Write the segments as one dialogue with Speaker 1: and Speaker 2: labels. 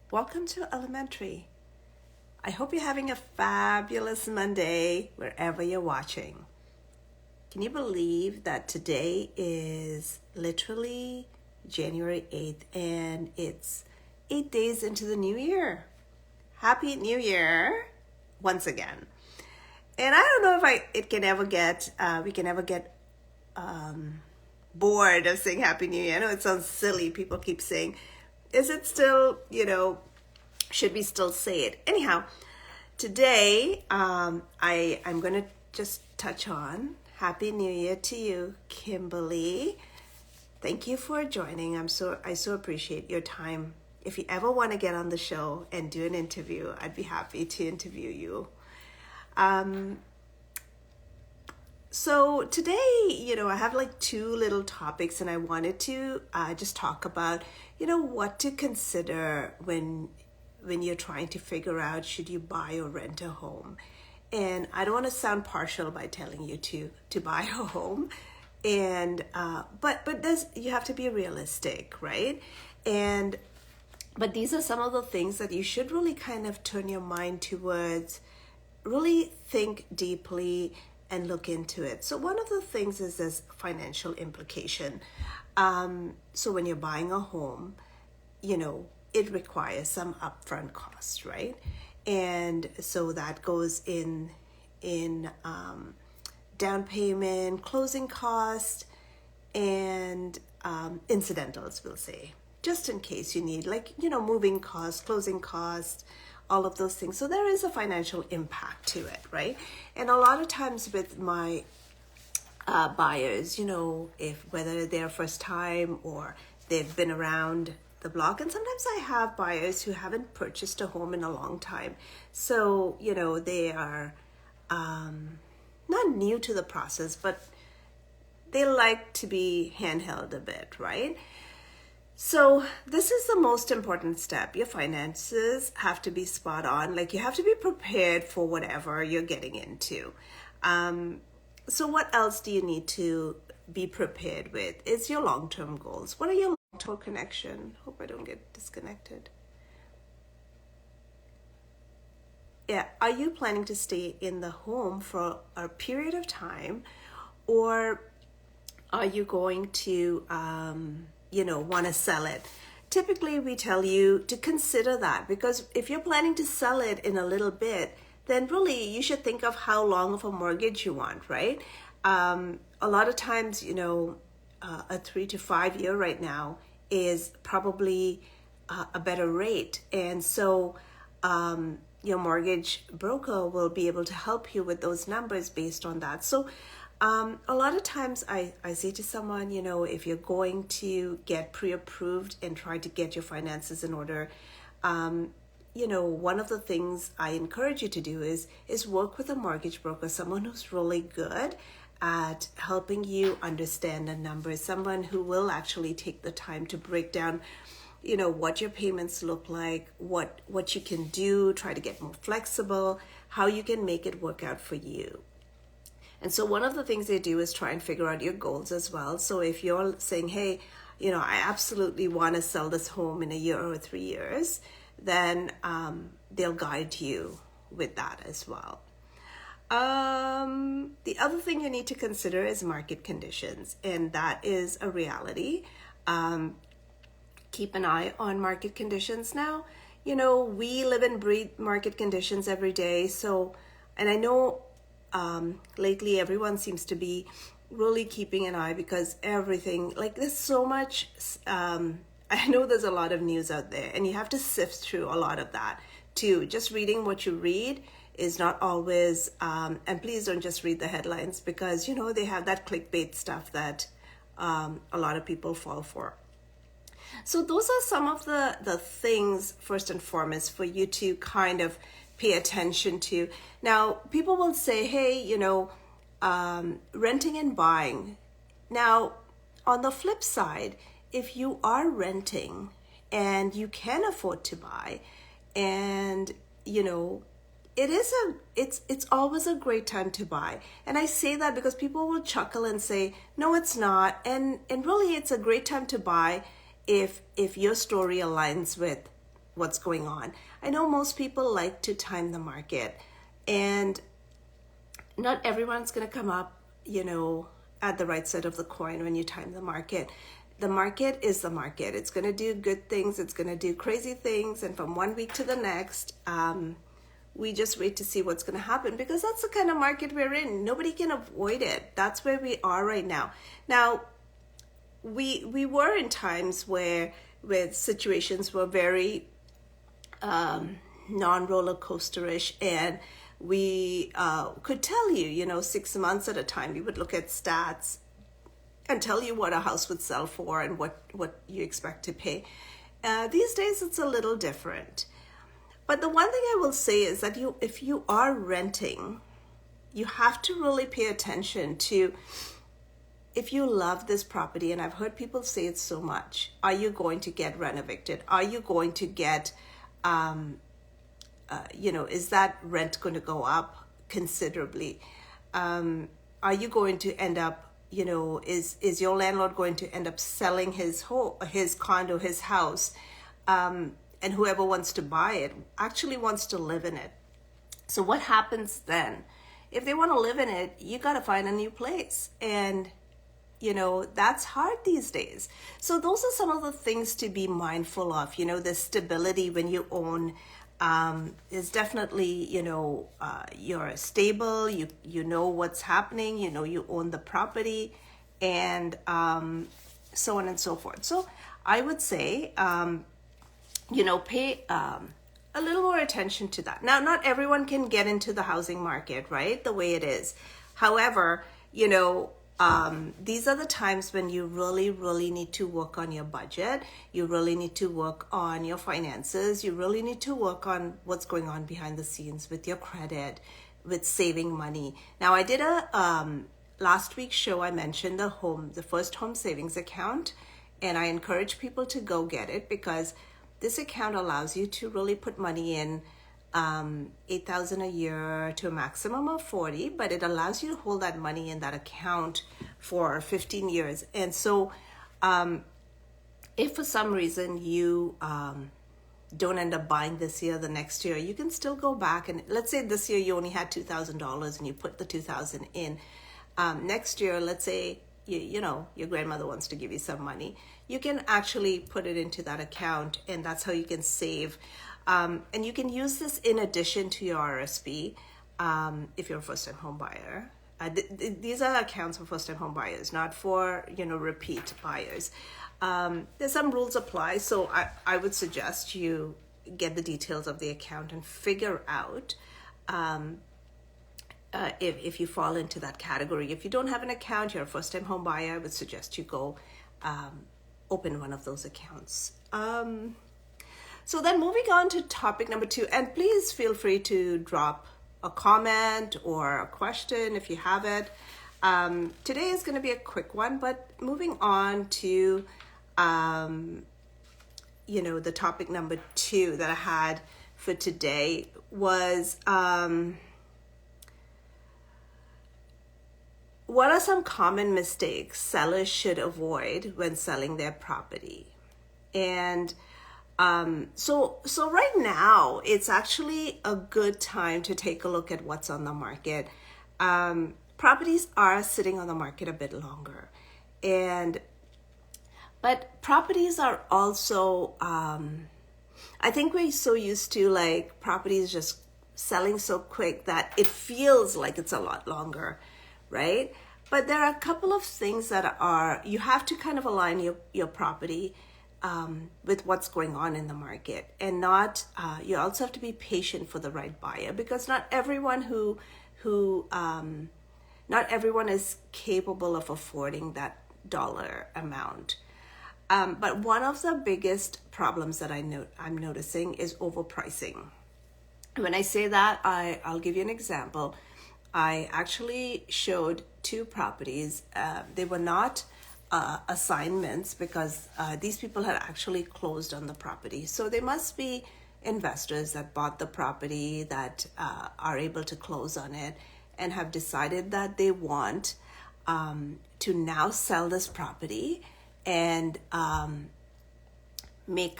Speaker 1: Welcome to Elementary. I hope you're having a fabulous Monday wherever you're watching. Can you believe that today is literally January 8th and it's 8 days into the new year? Happy New Year once again. And I don't know if we can ever get bored of saying Happy New Year. I know it sounds silly. People keep saying, is it still, should we still say it? Anyhow, today I'm going to just touch on Happy New Year to you, Kimberly. Thank you for joining. I so appreciate your time. If you ever want to get on the show and do an interview, I'd be happy to interview you. So today, I have like two little topics and I wanted to just talk about, what to consider when you're trying to figure out should you buy or rent a home. And I don't want to sound partial by telling you to buy a home. And but you have to be realistic, right? But these are some of the things that you should really kind of turn your mind towards, really think deeply and look into it. So one of the things is this financial implication. So when you're buying a home, it requires some upfront costs, right? And so that goes in down payment, closing cost, and incidentals, we'll say, just in case you need, moving costs, closing costs, all of those things. So there is a financial impact to it, right? And a lot of times with my buyers, if whether they're first time or they've been around the block, and sometimes I have buyers who haven't purchased a home in a long time. So, they are not new to the process, but they like to be handheld a bit, right? So this is the most important step. Your finances have to be spot on. Like you have to be prepared for whatever you're getting into. So what else do you need to be prepared with? Is your long-term goals. What are your long-term connection? Hope I don't get disconnected. Yeah, are you planning to stay in the home for a period of time, or are you going to want to sell it? Typically, we tell you to consider that, because if you're planning to sell it in a little bit, then really you should think of how long of a mortgage you want, right? A lot of times, a 3 to 5 year right now is probably a better rate. And so your mortgage broker will be able to help you with those numbers based on that. So a lot of times I say to someone, if you're going to get pre-approved and try to get your finances in order, one of the things I encourage you to do is work with a mortgage broker, someone who's really good at helping you understand the numbers, someone who will actually take the time to break down, what your payments look like, what you can do, try to get more flexible, how you can make it work out for you. And so one of the things they do is try and figure out your goals as well. So if you're saying, hey, I absolutely want to sell this home in a year or 3 years, then they'll guide you with that as well. The other thing you need to consider is market conditions, and that is a reality. Keep an eye on market conditions now. We live and breathe market conditions every day. So, and I know lately everyone seems to be really keeping an eye, because everything, there's so much, I know there's a lot of news out there and you have to sift through a lot of that too. Just reading what you read is not always, and please don't just read the headlines, because they have that clickbait stuff that a lot of people fall for. So those are some of the things, first and foremost, for you to kind of pay attention to. Now, people will say, hey, renting and buying. Now, on the flip side, if you are renting and you can afford to buy, and it's always a great time to buy. And I say that because people will chuckle and say, no, it's not. And really, it's a great time to buy if your story aligns with what's going on. I know most people like to time the market, and not everyone's going to come up, at the right side of the coin when you time the market. The market is the market. It's going to do good things. It's going to do crazy things. And from one week to the next, we just wait to see what's going to happen, because that's the kind of market we're in. Nobody can avoid it. That's where we are right now. Now, we were in times where situations were very non-roller coasterish, and we could tell you, 6 months at a time, we would look at stats and tell you what a house would sell for and what you expect to pay. These days, it's a little different. But the one thing I will say is that if you are renting, you have to really pay attention to, if you love this property, and I've heard people say it so much, are you going to get rent evicted? Are you going to get, is that rent going to go up considerably? Are you going to end up, is your landlord going to end up selling his condo, his house, and whoever wants to buy it actually wants to live in it? So what happens then? If they want to live in it, you got to find a new place. And, that's hard these days. So those are some of the things to be mindful of. The stability when you own is definitely, you're stable, you know what's happening, you own the property, and so on and so forth. So I would say, pay a little more attention to that. Now, not everyone can get into the housing market, right, the way it is. However, these are the times when you really, really need to work on your budget. You really need to work on your finances. You really need to work on what's going on behind the scenes with your credit, with saving money. Now, I did last week's show, I mentioned the first home savings account, and I encourage people to go get it, because this account allows you to really put money in, $8,000 a year to a maximum of $40,000, but it allows you to hold that money in that account for 15 years. And so if for some reason you don't end up buying this year, the next year, you can still go back, and let's say this year you only had $2,000 and you put the $2,000 in. Next year, let's say your grandmother wants to give you some money, you can actually put it into that account, and that's how you can save. And you can use this in addition to your RSP if you're a first-time home buyer. These are accounts for first-time home buyers, not for repeat buyers. There's some rules apply, so I would suggest you get the details of the account and figure out if you fall into that category. If you don't have an account, you're a first-time home buyer, I would suggest you go open one of those accounts. So then moving on to topic number 2, and please feel free to drop a comment or a question if you have it. Today is going to be a quick one, but moving on to, the topic number 2 that I had for today was, what are some common mistakes sellers should avoid when selling their property? And so right now, it's actually a good time to take a look at what's on the market. Properties are sitting on the market a bit longer, but properties are also, I think we're so used to properties just selling so quick that it feels like it's a lot longer, right? But there are a couple of things that you have to kind of align your property with what's going on in the market, and you also have to be patient for the right buyer, because not everyone not everyone is capable of affording that dollar amount. But one of the biggest problems that I'm noticing is overpricing. When I say that, I'll give you an example. I actually showed 2 properties. They were not assignments, because these people had actually closed on the property. So they must be investors that bought the property, that are able to close on it, and have decided that they want to now sell this property and make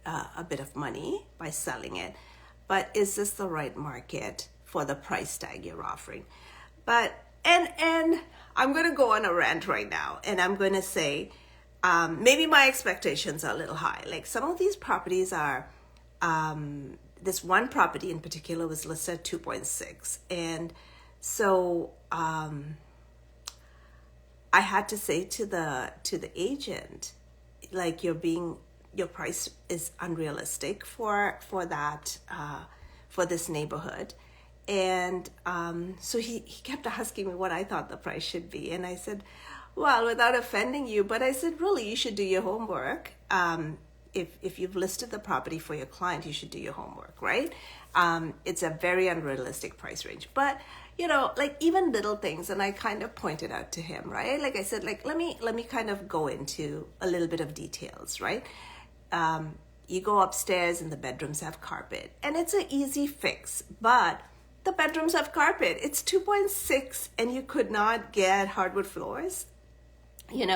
Speaker 1: a bit of money by selling it, but is this the right market for the price tag you're offering? But and I'm going to go on a rant right now, and I'm going to say maybe my expectations are a little high. Like some of these properties are, this one property in particular was listed at 2.6, and so I had to say to the agent, like your price is unrealistic for that for this neighborhood. And so he kept asking me what I thought the price should be, and I said, well, without offending you, but I said, really, you should do your homework. If you've listed the property for your client, you should do your homework, right? It's a very unrealistic price range. But like even little things, and I kind of pointed out to him, right? Like I said, like let me kind of go into a little bit of details, right? You go upstairs and the bedrooms have carpet, and it's an easy fix, but the bedrooms have carpet. It's 2.6, and you could not get hardwood floors. You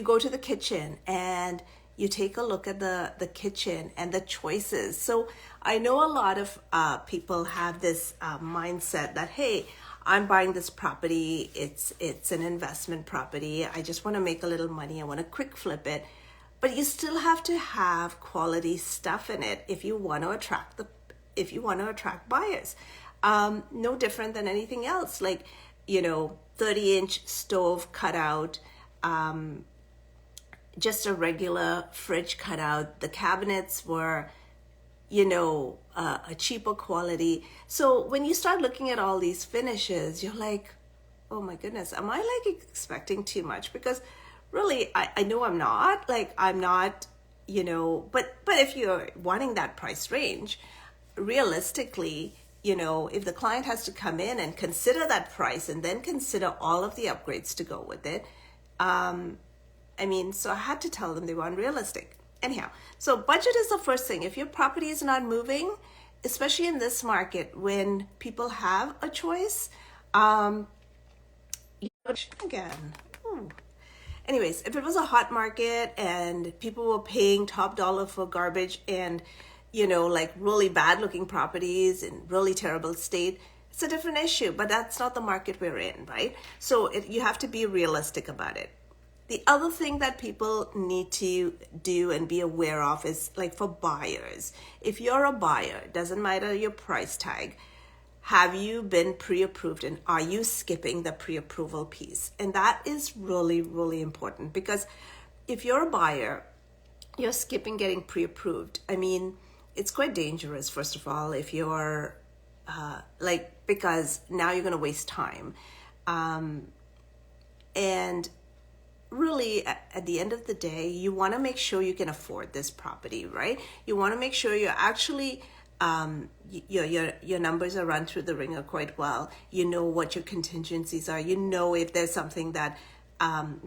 Speaker 1: go to the kitchen and you take a look at the kitchen and the choices. So I know a lot of people have this mindset that, hey, I'm buying this property. It's an investment property. I just want to make a little money. I want to quick flip it. But you still have to have quality stuff in it if you want to attract buyers. No different than anything else. Like 30-inch stove cutout, just a regular fridge cutout. The cabinets were, a cheaper quality. So when you start looking at all these finishes, you're like, oh my goodness, am I like expecting too much? Because really, I know I'm not. Like I'm not, but if you're wanting that price range, realistically, if the client has to come in and consider that price and then consider all of the upgrades to go with it, so I had to tell them they were unrealistic. Anyhow, so budget is the first thing. If your property is not moving, especially in this market when people have a choice, again. Anyways, if it was a hot market and people were paying top dollar for garbage and like really bad looking properties in really terrible state, it's a different issue, but that's not the market we're in, right? So you have to be realistic about it. The other thing that people need to do and be aware of is like for buyers. If you're a buyer, doesn't matter your price tag, have you been pre-approved and are you skipping the pre-approval piece? And that is really, really important because if you're a buyer, you're skipping getting pre-approved. It's quite dangerous, first of all, if you're because now you're going to waste time. And really, at the end of the day, you want to make sure you can afford this property, right? You want to make sure you're actually, your numbers are run through the ringer quite well. You know what your contingencies are. You know if there's something that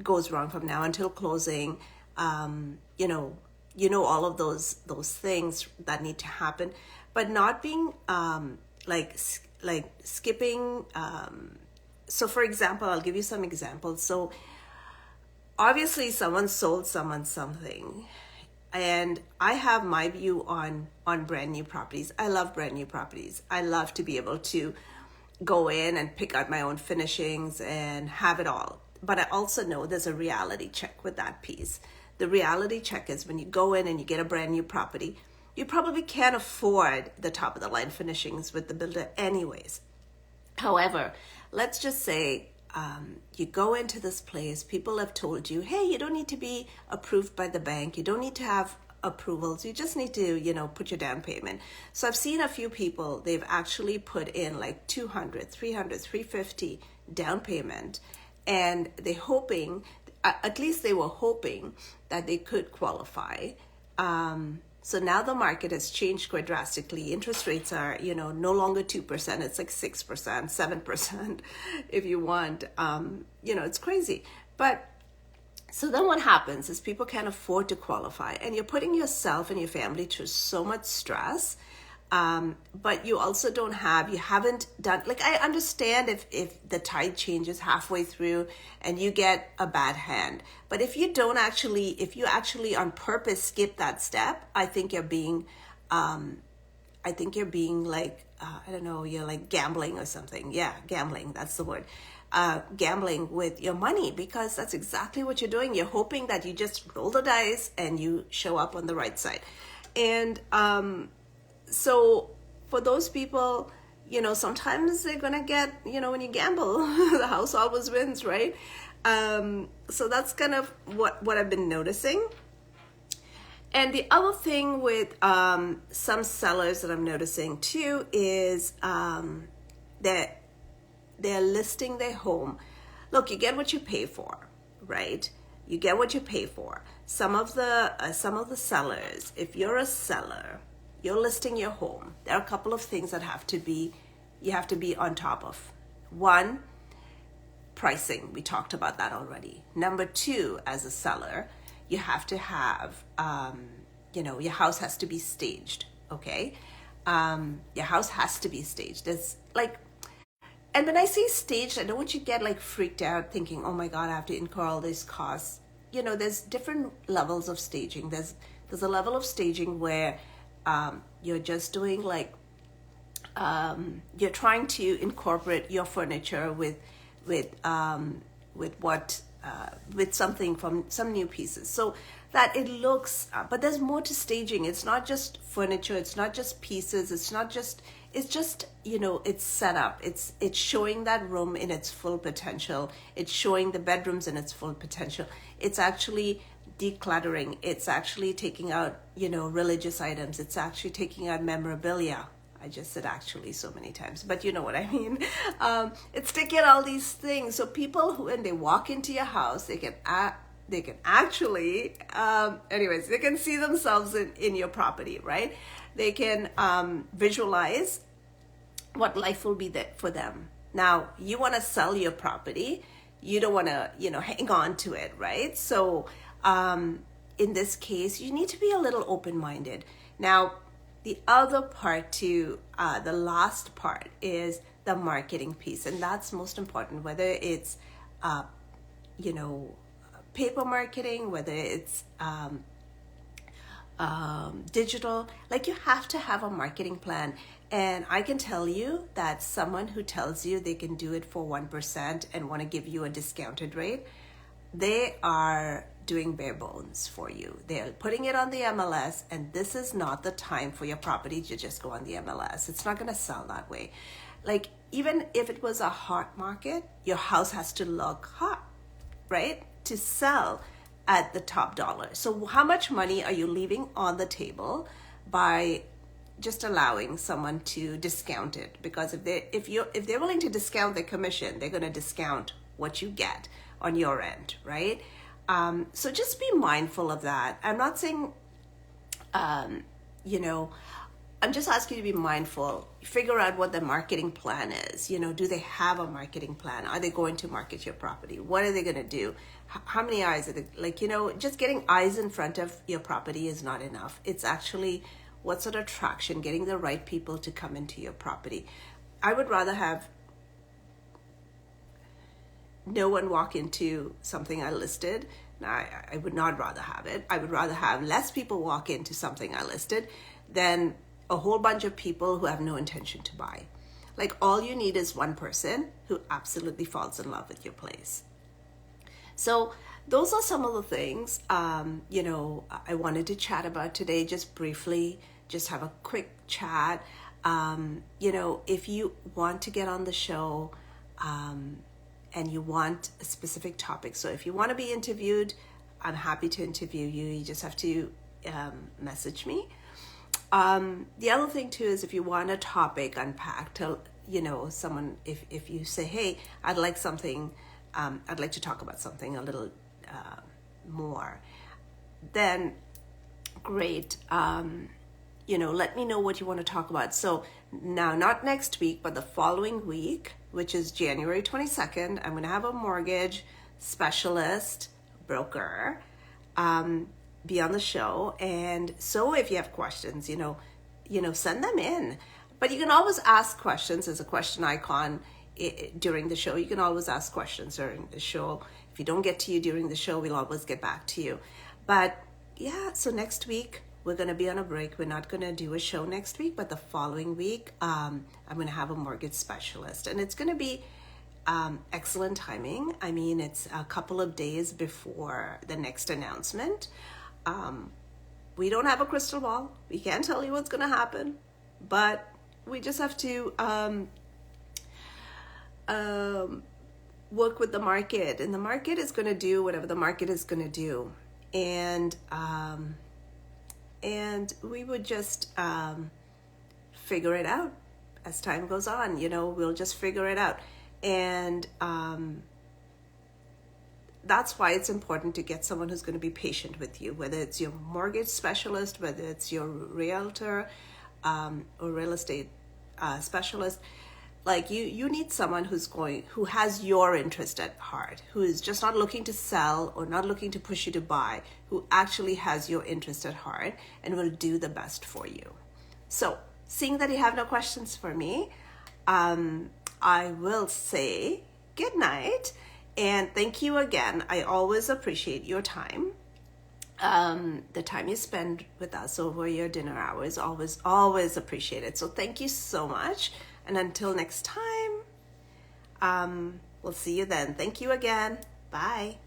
Speaker 1: goes wrong from now until closing. All of those things that need to happen, but not being skipping. So for example, I'll give you some examples. So obviously someone sold someone something, and I have my view on brand new properties. I love brand new properties. I love to be able to go in and pick out my own finishings and have it all. But I also know there's a reality check with that piece. The reality check is when you go in and you get a brand new property, you probably can't afford the top of the line finishings with the builder anyways. However, let's just say you go into this place, people have told you, hey, you don't need to be approved by the bank. You don't need to have approvals. You just need to, put your down payment. So I've seen a few people, they've actually put in like 200, 300, 350 down payment, and they're hoping, at least they were hoping that they could qualify. So now the market has changed quite drastically. Interest rates are, no longer 2%. It's like 6%, 7% if you want. It's crazy. But so then what happens is people can't afford to qualify, and you're putting yourself and your family through so much stress. But you also you haven't done, like, I understand if the tide changes halfway through and you get a bad hand. But if you actually on purpose skip that step, I think you're being like, I don't know, you're like gambling or something. Yeah, gambling, that's the word. Gambling with your money, because that's exactly what you're doing. You're hoping that you just roll the dice and you show up on the right side. And so for those people, sometimes they're gonna get, when you gamble, the house always wins, right? So that's kind of what I've been noticing. And the other thing with some sellers that I'm noticing too is that they're listing their home. Look, you get what you pay for, right? You get what you pay for. Some of the sellers, if you're a seller, you're listing your home, there are a couple of things that you have to be on top of. One, pricing. We talked about that already. Number two, as a seller, you have to have, your house has to be staged, okay? Your house has to be staged. There's like, and when I say staged, I don't want you to get like freaked out thinking, oh my God, I have to incur all these costs. There's different levels of staging. There's a level of staging where you're just doing like, you're trying to incorporate your furniture with something from some new pieces, so that it looks, but there's more to staging. It's not just furniture, it's not just pieces, it's just it's set up, it's showing that room in its full potential, it's showing the bedrooms in its full potential, it's actually decluttering, it's actually taking out religious items, it's actually taking out memorabilia. I just said actually so many times, but you know what I mean. It's taking out all these things. So people who, when they walk into your house, they can actually, they can see themselves in your property, right? They can visualize what life will be there for them. Now, you want to sell your property. You don't want to, hang on to it, right? So in this case, you need to be a little open-minded. Now, the other part too, the last part is the marketing piece, and that's most important, whether it's, paper marketing, whether it's digital, like you have to have a marketing plan. And I can tell you that someone who tells you they can do it for 1% and want to give you a discounted rate, they are doing bare bones for you. They're putting it on the MLS, and this is not the time for your property to just go on the MLS. It's not going to sell that way. Like, even if it was a hot market, your house has to look hot, right? To sell at the top dollar. So how much money are you leaving on the table by just allowing someone to discount it? Because if they're willing to discount their commission, they're going to discount what you get on your end, right? So just be mindful of that. I'm not saying, I'm just asking you to be mindful. Figure out what the marketing plan is. Do they have a marketing plan? Are they going to market your property? What are they going to do? How many eyes are they, just getting eyes in front of your property is not enough. It's actually what sort of traction, getting the right people to come into your property. I would rather have no one walk into something I listed. Now, I would not rather have it. I would rather have less people walk into something I listed than a whole bunch of people who have no intention to buy. Like, all you need is one person who absolutely falls in love with your place. So those are some of the things, I wanted to chat about today, just briefly, just have a quick chat. If you want to get on the show, and you want a specific topic. So if you want to be interviewed, I'm happy to interview you. You just have to message me. The other thing too is if you want a topic unpacked, someone, if you say, hey, I'd like to talk about something a little more, then great. Let me know what you want to talk about. So now, not next week, but the following week, which is January 22nd, I'm going to have a mortgage specialist broker be on the show. And so if you have questions, send them in. But you can always ask questions. There's a question icon during the show. You can always ask questions during the show. If you don't get to you during the show, we'll always get back to you. But yeah, so next week we're going to be on a break. We're not going to do a show next week, but the following week I'm going to have a mortgage specialist, and it's going to be excellent timing. I mean, it's a couple of days before the next announcement. We don't have a crystal ball. We can't tell you what's going to happen, but we just have to work with the market, and the market is going to do whatever the market is going to do. And we would just figure it out as time goes on. We'll just figure it out. And that's why it's important to get someone who's going to be patient with you, whether it's your mortgage specialist, whether it's your realtor or real estate specialist. Like you need someone who has your interest at heart, who is just not looking to sell or not looking to push you to buy, who actually has your interest at heart and will do the best for you. So, seeing that you have no questions for me, I will say good night and thank you again. I always appreciate your time. The time you spend with us over your dinner hours, always appreciated. So thank you so much. And until next time, we'll see you then. Thank you again. Bye.